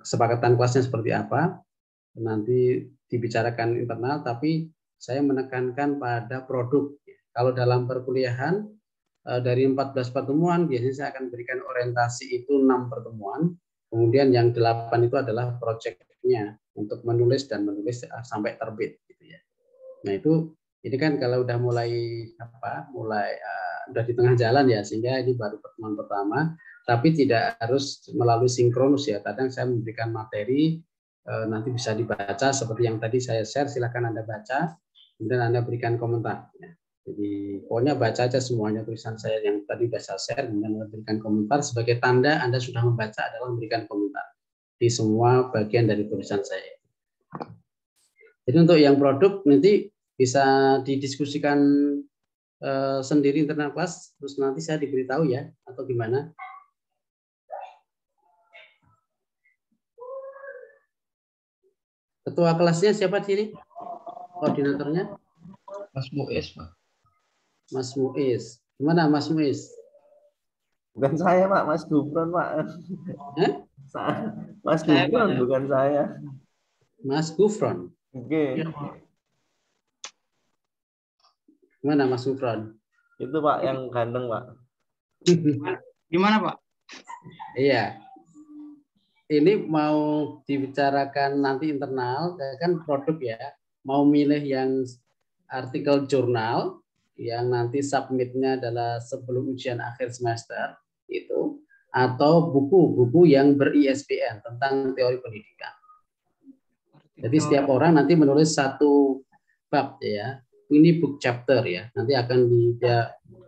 kesepakatan kelasnya seperti apa nanti dibicarakan internal, tapi saya menekankan pada produk. Kalau dalam perkuliahan dari 14 pertemuan biasanya saya akan berikan orientasi itu 6 pertemuan, kemudian yang 8 itu adalah proyeknya untuk menulis dan menulis sampai terbit gitu ya. Nah, ini kan kalau udah mulai udah di tengah jalan ya, sehingga ini baru pertemuan pertama, tapi tidak harus melalui sinkronus ya. Kadang saya memberikan materi nanti bisa dibaca seperti yang tadi saya share, silakan Anda baca, kemudian Anda berikan komentar ya. Jadi pokoknya baca aja semuanya tulisan saya yang tadi sudah saya share, kemudian Anda berikan komentar sebagai tanda Anda sudah membaca adalah memberikan komentar di semua bagian dari tulisan saya. Jadi untuk yang produk nanti bisa didiskusikan sendiri internal kelas, terus nanti saya diberitahu ya, atau gimana? Ketua kelasnya siapa di sini? Koordinatornya? Mas Muiz, Pak. Mas Muiz. Gimana Mas Muiz? Bukan saya, Pak. Mas Gufron, Pak. Mas Gufron, bukan saya. Mas Gufron. Oke. Gimana Mas Gufron? Itu Pak yang ganteng, Pak. Gimana Pak? Iya. Ini mau dibicarakan nanti internal, kan produk ya. Mau milih yang artikel jurnal, yang nanti submitnya adalah sebelum ujian akhir semester, itu, atau buku-buku yang ber-ISBN tentang teori pendidikan. Jadi setiap orang nanti menulis satu bab ya. Ini book chapter ya. Nanti akan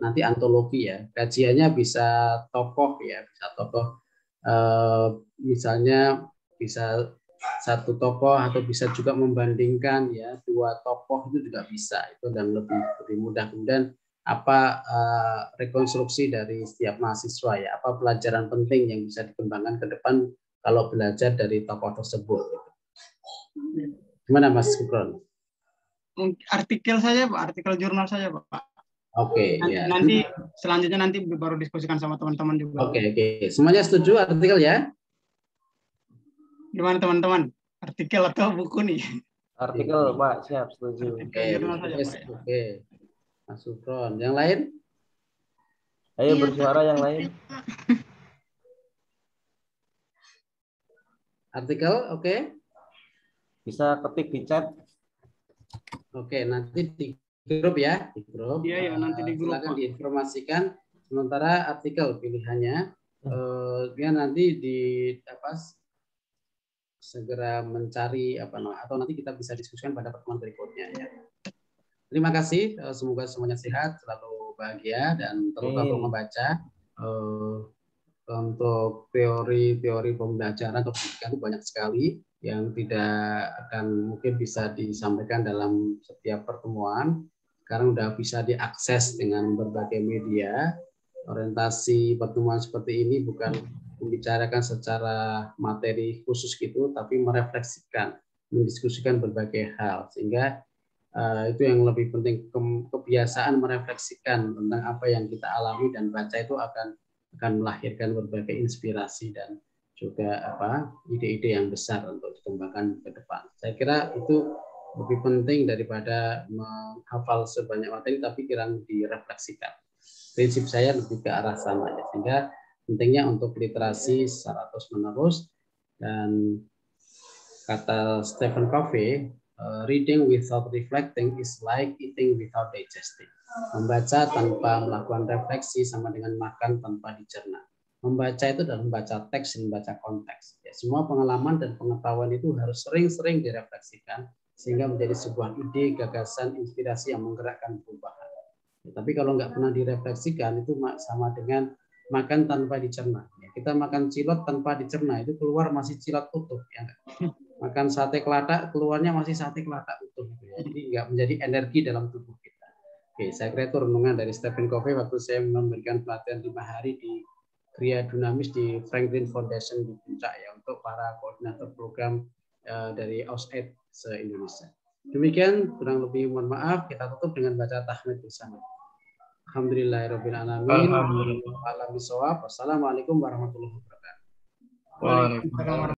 nanti antologi ya. Kajiannya bisa tokoh ya, bisa tokoh misalnya bisa satu tokoh atau bisa juga membandingkan ya 2 tokoh itu juga bisa. Itu dan lebih mudah. Kemudian apa rekonstruksi dari setiap mahasiswa ya, apa pelajaran penting yang bisa dikembangkan ke depan kalau belajar dari tokoh tersebut. Gimana Mas Gibran? Artikel saja Pak, artikel jurnal saja Pak. Oke, ya. Nanti selanjutnya nanti baru diskusikan sama teman-teman juga. Oke. Semuanya setuju artikel ya? Gimana teman-teman? Artikel atau buku nih? Artikel Pak, siap, setuju. Oke. Mas Gibran, yang lain? Ayo Iya, bersuara Pak. yang lain. Artikel, oke. Bisa ketik di chat. Oke, nanti di grup ya, di grup. Iya, nanti di grup. Silakan diinformasikan. Sementara artikel pilihannya, dia nanti segera mencari atau nanti kita bisa diskusikan pada pertemuan berikutnya ya. Terima kasih, semoga semuanya sehat, selalu bahagia dan terutama untuk membaca untuk teori-teori pembelajaran atau pendidikan itu banyak sekali yang tidak akan mungkin bisa disampaikan dalam setiap pertemuan. Sekarang sudah bisa diakses dengan berbagai media. Orientasi pertemuan seperti ini bukan membicarakan secara materi khusus gitu, tapi merefleksikan, mendiskusikan berbagai hal. Sehingga itu yang lebih penting, kebiasaan merefleksikan tentang apa yang kita alami dan baca itu akan melahirkan berbagai inspirasi dan juga ide-ide yang besar untuk dikembangkan ke depan. Saya kira itu lebih penting daripada menghafal sebanyak materi, tapi kira direfleksikan. Prinsip saya lebih ke arah sana ya, sehingga pentingnya untuk literasi secara terus-menerus. Dan kata Stephen Covey, reading without reflecting is like eating without digesting. Membaca tanpa melakukan refleksi sama dengan makan tanpa dicerna. Membaca itu adalah membaca teks dan membaca konteks. Ya, semua pengalaman dan pengetahuan itu harus sering-sering direfleksikan sehingga menjadi sebuah ide, gagasan, inspirasi yang menggerakkan perubahan. Ya, tapi kalau nggak pernah direfleksikan itu sama dengan makan tanpa dicerna. Ya, kita makan cilok tanpa dicerna itu keluar masih cilok utuh. Ya, makan sate kelatak keluarnya masih sate kelatak utuh. Ya. Jadi nggak menjadi energi dalam tubuh kita. Oke, saya kira itu renungan dari Stephen Covey waktu saya memberikan pelatihan 5 hari di Kriya Dunamis di Franklin Foundation di Puncak ya, untuk para koordinator program dari AusAid se-Indonesia. Demikian, kurang lebih mohon maaf, kita tutup dengan baca tahmid bersama. Alhamdulillahirabbil alamin. Wassalamualaikum warahmatullahi wabarakatuh. Waalaikumsalam.